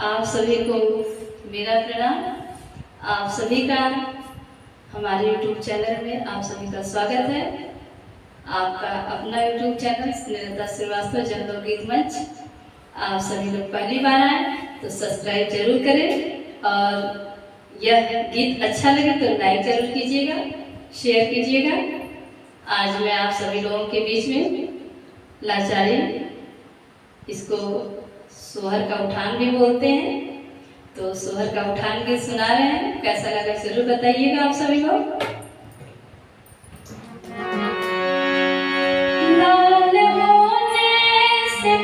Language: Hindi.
आप सभी को मेरा प्रणाम। आप सभी का हमारे YouTube चैनल में आप सभी का स्वागत है। आपका अपना YouTube चैनल स्नेहलता श्रीवास्तव जनलोकगीत मंच। आप सभी लोग पहली बार आए तो सब्सक्राइब जरूर करें और यह गीत अच्छा लगे तो लाइक जरूर कीजिएगा, शेयर कीजिएगा। आज मैं आप सभी लोगों के बीच में लाचारी, इसको सोहर का उठान भी बोलते हैं, तो सोहर का उठान गीत सुना रहे हैं। कैसा लगा जरूर बताइएगा आप सभी लोग। लाल होने से